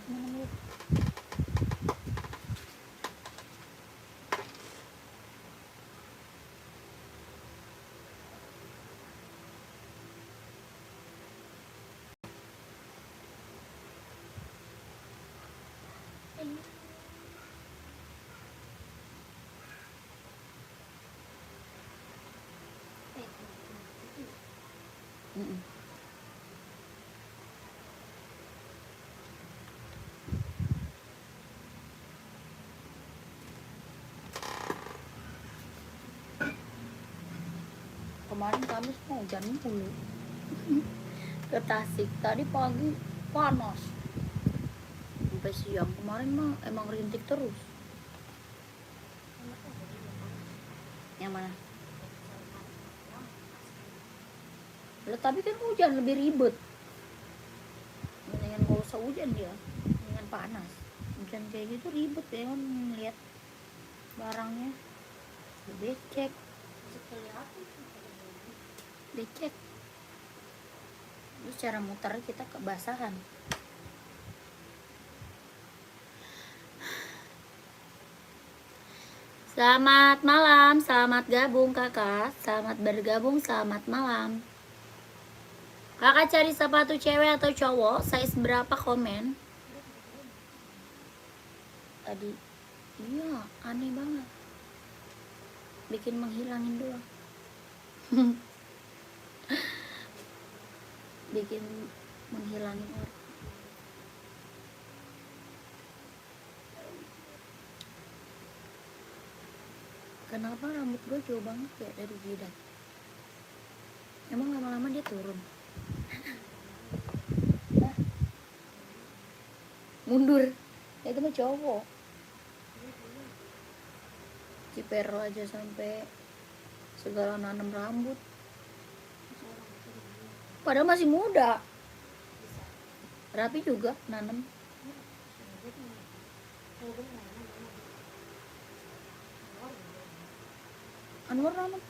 gimana lu? Kemarin Kamis mau hujan mulu. Ke Tasik tadi pagi panas sampai siang. Kemarin mah emang rintik terus. Yang mana? Loh, tapi kan hujan lebih ribet. Mendingan gak usah hujan dia, mendingan panas. Hujan kayak gitu ribet ya kan, ngeliat barangnya. Becek. Becek. Terus cara muter kita kebasahan. Selamat malam, selamat gabung kakak. Selamat bergabung, selamat malam. Kakak cari sepatu cewek atau cowok, size berapa, komen. Tadi, iya aneh banget. Bikin menghilangin doang. Bikin menghilangin orang. Kenapa rambut gue jauh banget ya dari jidat? Emang lama-lama dia turun? Mundur. Ya itu mah cowok. Cipero aja sampai segala nanam rambut. Padahal masih muda. Rapi juga nanam. Anwar nanam.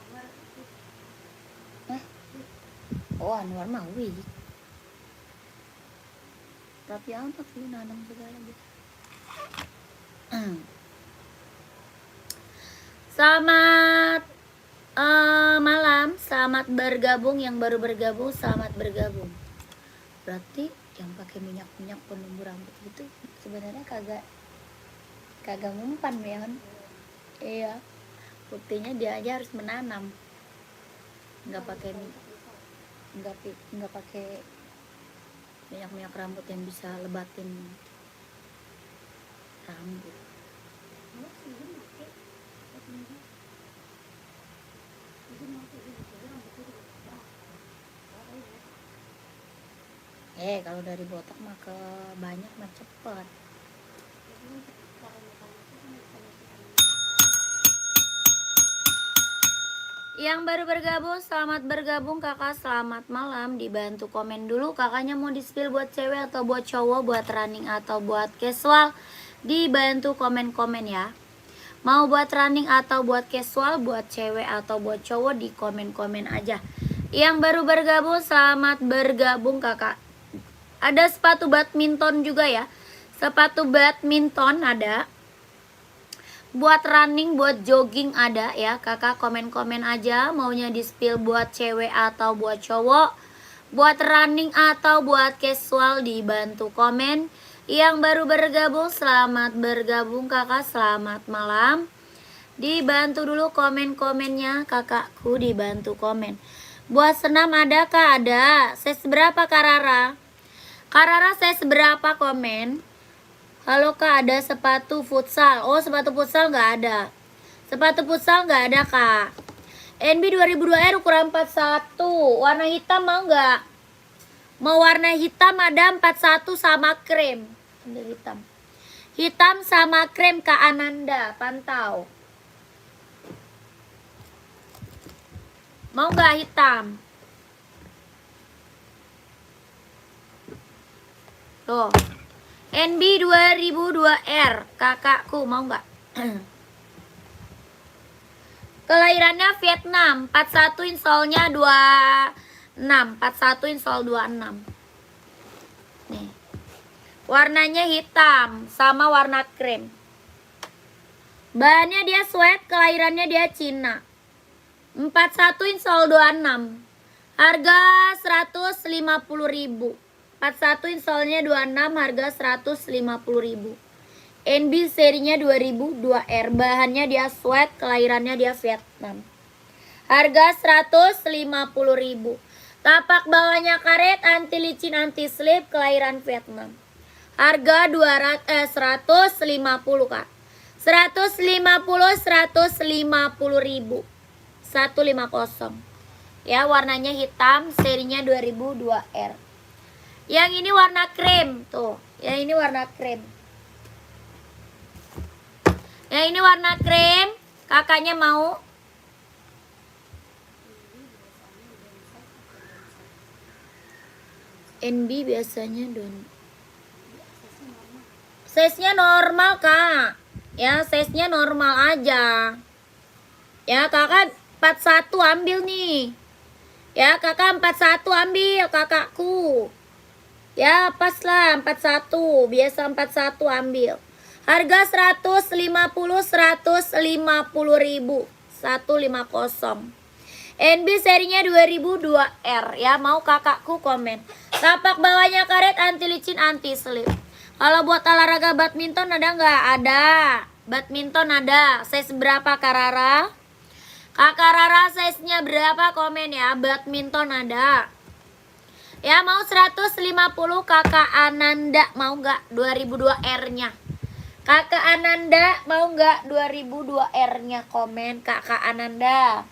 Oh Anwar mah wih. Rapi amat sih nanam segala gitu. Selamat malam, selamat bergabung. Yang baru bergabung, selamat bergabung. Berarti yang pakai minyak penumbuh rambut itu sebenarnya kagak mempan ya kan? Iya, buktinya dia aja harus menanam, nggak pakai minyak rambut yang bisa lebatin rambut. Kalau dari botak mah ke banyak mah cepet. Yang baru bergabung, selamat bergabung kakak, selamat malam. Dibantu komen dulu kakaknya mau di-spill buat cewek atau buat cowok, buat running atau buat casual. Dibantu komen-komen ya. Mau buat running atau buat casual, buat cewek atau buat cowok, di komen-komen aja. Yang baru bergabung, selamat bergabung kakak. Ada sepatu badminton juga ya. Sepatu badminton ada. Buat running, buat jogging ada ya. Kakak komen-komen aja maunya di-spill buat cewek atau buat cowok, buat running atau buat casual, dibantu komen. Yang baru bergabung, selamat bergabung kakak, selamat malam. Dibantu dulu komen-komennya kakakku, dibantu komen. Buat senam ada kak? Ada. Saya seberapa Kak Rara? Kak Rara saya seberapa, komen. Halo kak, ada sepatu futsal. Oh sepatu futsal nggak ada. Sepatu futsal nggak ada kak. NB 2002R ukuran 41. Warna hitam mau nggak? Mau warna hitam ada 41 sama krem. Ambil hitam. Hitam sama krem Kak Ananda, pantau. Mau nggak hitam? Tuh. NB 2002R, kakakku mau nggak? Kelahirannya Vietnam, 41 insolnya 26, 41 insol 26. Nih. Warnanya hitam sama warna krem. Bahannya dia sweat, kelahirannya dia Cina. 41 install 26. Harga 150.000. 41 installnya 26, harga 150.000. NB serinya 2002R. Bahannya dia sweat, kelahirannya dia Vietnam. Harga 150.000. Tapak bawahnya karet, anti licin, anti slip, kelahiran Vietnam. Harga 150, Kak. 150.000. 150. Ya, warnanya hitam, serinya 2002R. Yang ini warna krem, tuh. Yang ini warna krem. Yang ini warna krem, kakaknya mau? NB biasanya size-nya normal, Kak. Ya, size-nya normal aja. Ya, kakak 41 ambil nih. Ya, kakak 41 ambil, kakakku. Ya, pas lah 41. Biasa 41 ambil. Harga 150.000. 150. NB serinya 2002R. Ya, mau kakakku komen. Tapak bawahnya karet, anti licin, anti slip. Kalau buat olahraga badminton ada nggak? Ada. Badminton ada. Size berapa, Kak Rara? Kakak Rara size-nya berapa, komen ya. Badminton ada. Ya, mau 150. Kakak Ananda mau nggak 2002R-nya? Kakak Ananda mau nggak 2002R-nya? Komen Kakak Ananda.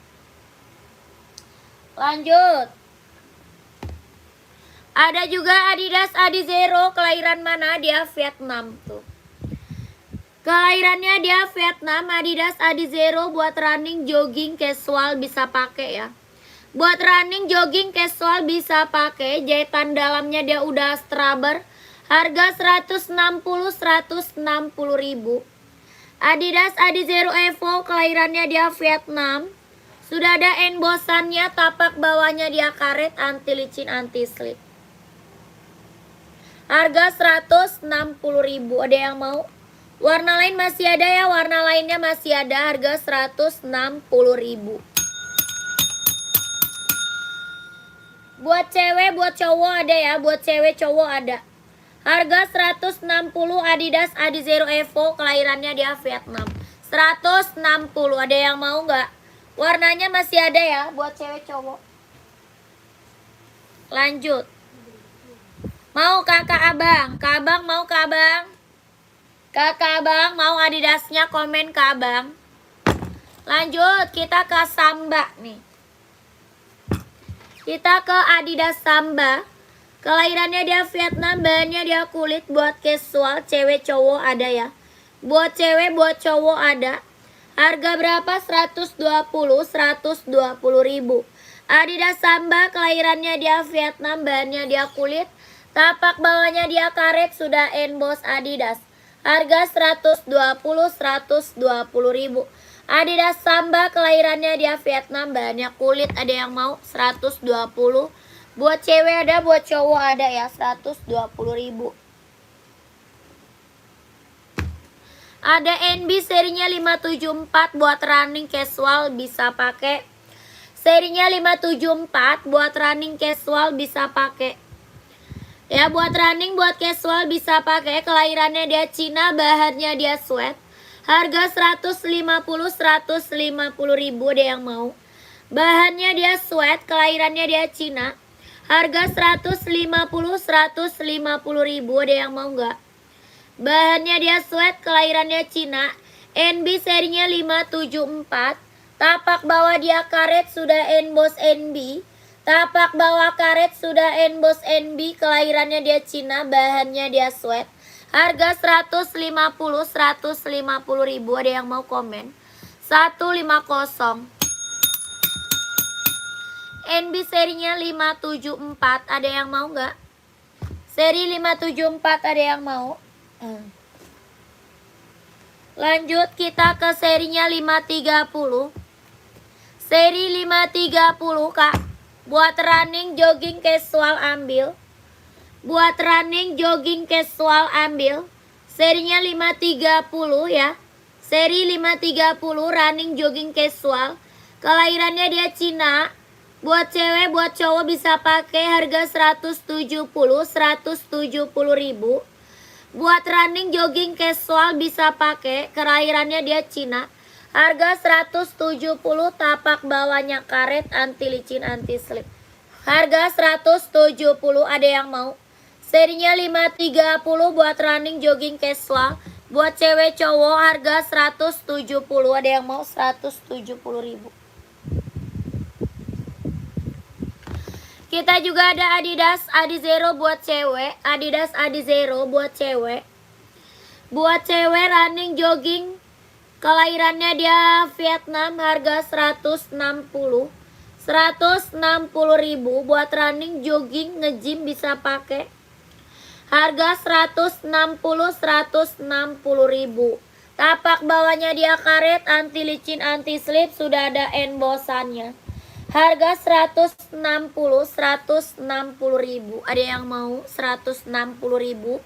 Lanjut. Ada juga Adidas Adizero, kelahiran mana? Dia Vietnam tuh. Kelahirannya dia Vietnam. Adidas Adizero buat running, jogging, casual bisa pakai ya. Buat running, jogging, casual bisa pakai. Jahitan dalamnya dia udah straber. Harga 160.000. Adidas Adizero Evo, kelahirannya dia Vietnam. Sudah ada embosannya, tapak bawahnya dia karet, anti licin, anti slip. Harga 160.000. Ada yang mau? Warna lain masih ada ya, warna lainnya masih ada. Harga 160.000. Buat cewek, buat cowok ada ya. Buat cewek, cowok ada. Harga 160. Adidas Adizero Evo, kelahirannya dia Vietnam. 160. Ada yang mau nggak? Warnanya masih ada ya, buat cewek, cowok. Lanjut. Mau kakak abang? Kak abang mau, kak abang? Kakak abang mau Adidasnya, komen kak abang. Lanjut, kita ke Samba nih. Kita ke Adidas Samba. Kelahirannya dia Vietnam, bahannya dia kulit, buat casual, cewek cowok ada ya. Buat cewek, buat cowok ada. Harga berapa? 120.000. Adidas Samba, kelahirannya dia Vietnam, bahannya dia kulit. Tapak bawahnya dia karet, sudah emboss Adidas. Harga 120.000. Adidas Samba, kelahirannya dia Vietnam, bahannya kulit. Ada yang mau? 120. Buat cewek ada, buat cowok ada ya. 120.000. Ada NB serinya 574 buat running casual bisa pakai. Serinya 574 buat running casual bisa pakai. Ya, buat running, buat casual bisa pakai. Kelahirannya dia Cina, bahannya dia sweat. Harga 150.000. Ada yang mau? Bahannya dia sweat, kelahirannya dia Cina. Harga 150.000. Ada yang mau nggak? Bahannya dia sweat, kelahirannya Cina. NB serinya 574. Tapak bawah dia karet, sudah emboss NB. Tapak bawah karet sudah emboss NB, kelahirannya dia Cina, bahannya dia sweat. Harga 150.000. Ada yang mau komen? 150. NB serinya 574. Ada yang mau nggak? Seri 574 ada yang mau? Lanjut kita ke serinya 530. Seri 530 Kak. Buat running, jogging, casual ambil. Buat running, jogging, casual ambil. Serinya 530 ya. Seri 530 running, jogging, casual. Kelahirannya dia Cina. Buat cewek, buat cowok bisa pakai, harga 170 ribu. Buat running, jogging, casual bisa pakai, kelahirannya dia Cina. Harga 170, tapak bawahnya karet, anti licin, anti slip. Harga 170, ada yang mau? Serinya 530 buat running, jogging, casual. Buat cewek cowok harga 170, ada yang mau? 170 ribu. Kita juga ada Adidas Adizero buat cewek. Adidas Adizero buat cewek. Buat cewek running, jogging. Kelahirannya dia Vietnam, harga 160 ribu. Buat running, jogging, nge-gym bisa pakai. Harga 160 ribu. Tapak bawahnya dia karet, anti licin, anti slip, sudah ada embosannya. Harga 160 ribu. Ada yang mau? 160 ribu.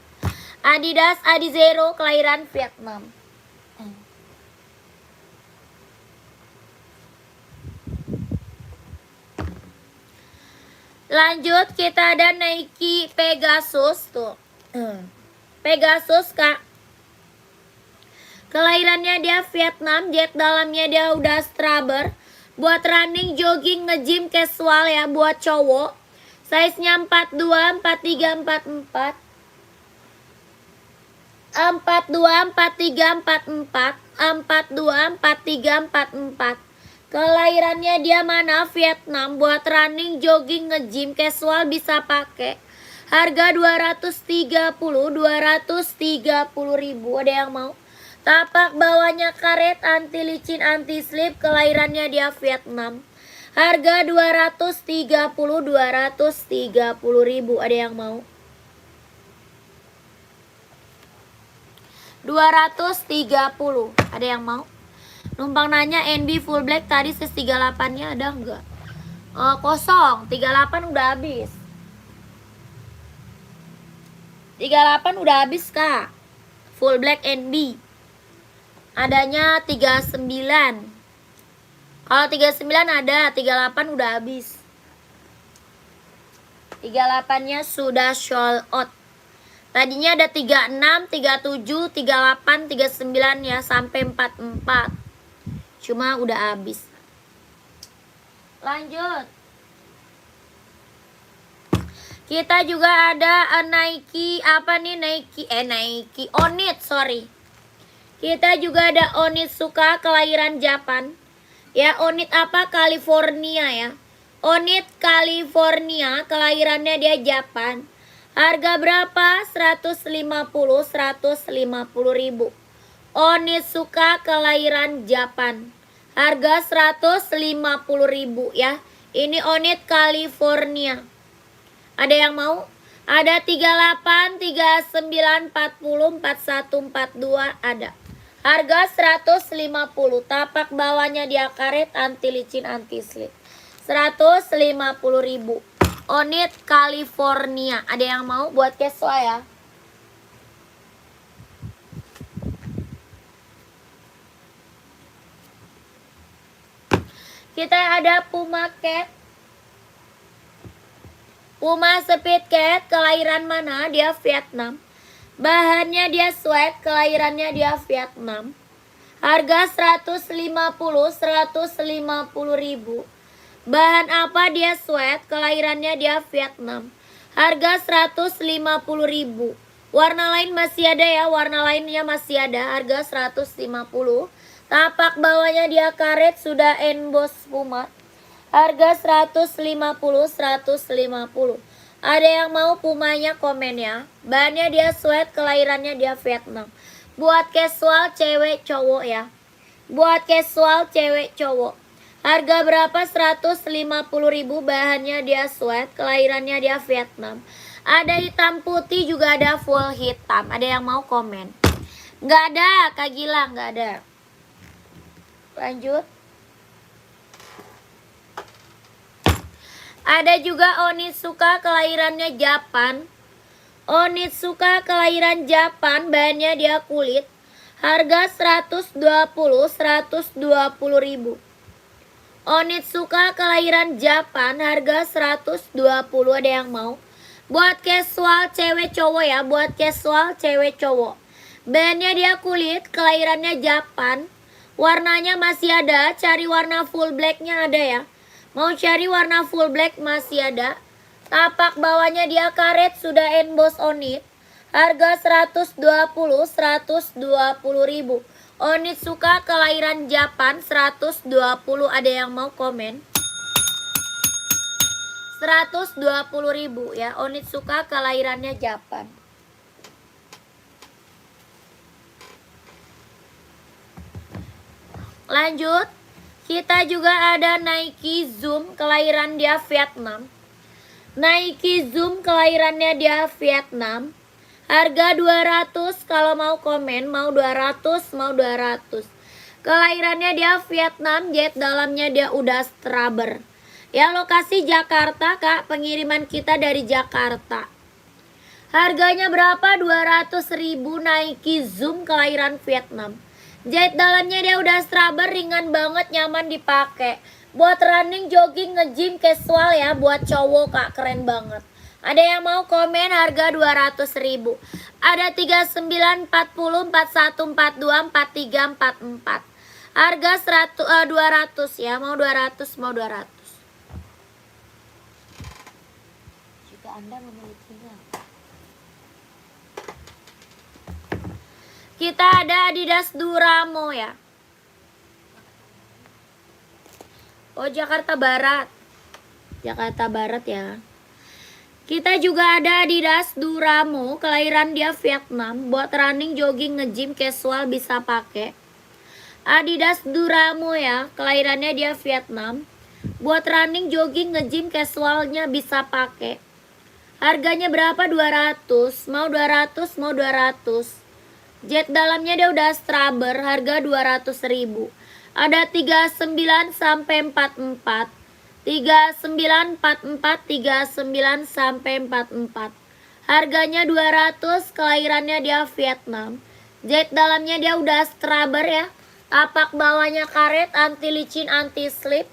Adidas Adizero, kelahiran Vietnam. Lanjut, kita ada Nike Pegasus tuh. Pegasus, Kak. Kelahirannya dia Vietnam, jet dalamnya dia udah straber. Buat running, jogging, nge-gym, casual ya, buat cowok. Size-nya 42, 43, 44. 42, 43, 44. 42, 43, 44. Kelahirannya dia mana? Vietnam. Buat running, jogging, nge-gym, casual bisa pakai. Harga 230 ribu. Ada yang mau? Tapak bawahnya karet, anti licin, anti slip, kelahirannya dia Vietnam. Harga 230 ribu. Ada yang mau? 230. Ada yang mau? Numpang nanya NB full black tadi 38-nya ada enggak? Kosong. 38 udah habis. 38 udah habis, Kak. Full black NB. Adanya 39. Kalau 39 ada, 38 udah habis. 38-nya sudah sold out. Tadinya ada 36, 37, 38, 39 ya, sampai 44. Cuma udah habis. Lanjut. Kita juga ada Nike, apa nih Nike? Nike Onit, sorry. Kita juga ada Onitsuka, kelahiran Japan. Ya, Onit apa? California ya. Onit California, kelahirannya dia Japan. Harga berapa? 150 ribu. Onitsuka, kelahiran Japan. Harga 150 ribu ya. Ini Onit California. Ada yang mau? Ada 38, 39, 40, 41, 42 ada. Harga 150. Tapak bawahnya dia karet, anti licin, anti slip. 150 ribu. Onit California. Ada yang mau? Buat casual ya. Kita ada Puma Cat. Puma Speed Cat, kelahiran mana? Dia Vietnam. Bahannya dia sweat, kelahirannya dia Vietnam. Harga 150 ribu. Bahan apa? Dia sweat, kelahirannya dia Vietnam. Harga 150 ribu. Warna lain masih ada ya, warna lainnya masih ada. Harga 150. Tapak bawahnya dia karet, sudah emboss Puma. Harga 150. Ada yang mau Pumanya, komen ya. Bahannya dia sweat, kelahirannya dia Vietnam. Buat casual cewek cowok ya. Buat casual cewek cowok. Harga berapa? 150 ribu. Bahannya dia sweat, kelahirannya dia Vietnam. Ada hitam putih, juga ada full hitam. Ada yang mau komen? Nggak ada, Kak Gilang, nggak ada. Lanjut. Ada juga Onitsuka, kelahirannya Japan. Onitsuka kelahiran Japan, bahannya dia kulit. Harga 120 ribu. Onitsuka kelahiran Japan, harga 120, ada yang mau? Buat casual cewek cowok ya, buat casual cewek cowok. Bahannya dia kulit, kelahirannya Japan. Warnanya masih ada, cari warna full blacknya ada ya. Mau cari warna full black masih ada. Tapak bawahnya dia karet, sudah emboss on it. Harga 120 ribu. Onitsuka kelahiran Japan 120, ada yang mau komen? 120 ribu ya, Onitsuka kelahirannya Japan. Lanjut, kita juga ada Nike Zoom kelahiran dia Vietnam. Nike Zoom kelahirannya dia Vietnam. Harga 200, kalau mau komen, mau 200, mau 200. Kelahirannya dia Vietnam, jahit dalamnya dia udah straber. Ya, lokasi Jakarta Kak, pengiriman kita dari Jakarta. Harganya berapa? 200 ribu Nike Zoom kelahiran Vietnam. Jahit dalamnya dia udah straber, ringan banget, nyaman dipakai. Buat running, jogging, nge-gym, casual ya, buat cowok Kak, keren banget. Ada yang mau komen harga 200 ribu. Ada 39, 40, 41, 42, 43, 44. Harga 200 ya, mau 200, mau 200. Jika Anda memilikinya. Kita ada Adidas Duramo ya. Oh, Jakarta Barat. Jakarta Barat ya. Kita juga ada Adidas Duramo, kelahiran dia Vietnam. Buat running, jogging, nge-gym, casual bisa pakai. Adidas Duramo ya, kelahirannya dia Vietnam. Buat running, jogging, nge-gym, casualnya bisa pakai. Harganya berapa? 200. Mau 200, mau 200. Jet dalamnya dia udah straber, harga 200 ribu. Ada 39 sampai 44. 39, 44, 39 sampai 44. Harganya 200, kelahirannya dia Vietnam. Jet dalamnya dia udah straber ya. Tapak bawahnya karet, anti licin, anti slip.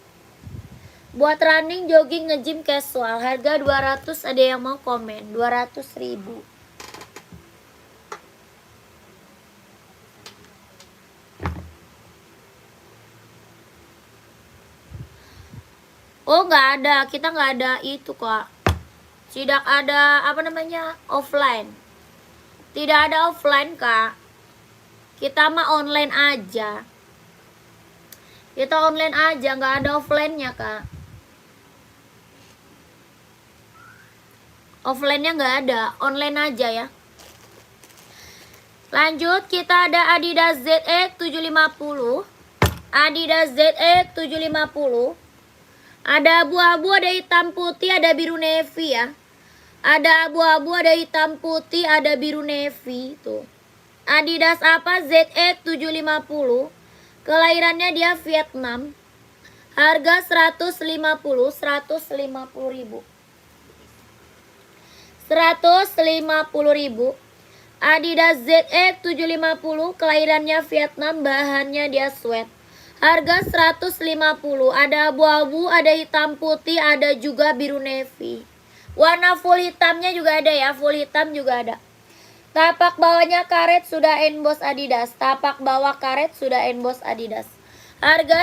Buat running, jogging, nge-gym, casual. Harga 200, ada yang mau komen? 200 ribu. Oh, nggak ada, kita nggak ada itu kok. Tidak ada apa namanya offline. Tidak ada offline Kak. Kita mah online aja. Kita online aja, nggak ada offline-nya Kak. Offline-nya nggak ada, online aja ya. Lanjut, kita ada Adidas ZX 750. Adidas ZX 750. Ada abu-abu, ada hitam putih, ada biru navy ya. Ada abu-abu, ada hitam putih, ada biru navy tuh. Adidas apa? ZX 750. Kelahirannya dia Vietnam. Harga 150 ribu. 150 ribu. Adidas ZX 750, kelahirannya Vietnam, bahannya dia sweat. Harga 150. Ada abu-abu, ada hitam putih, ada juga biru navy. Warna full hitamnya juga ada ya, full hitam juga ada. Tapak bawahnya karet, sudah emboss Adidas. Tapak bawah karet, sudah emboss Adidas. Harga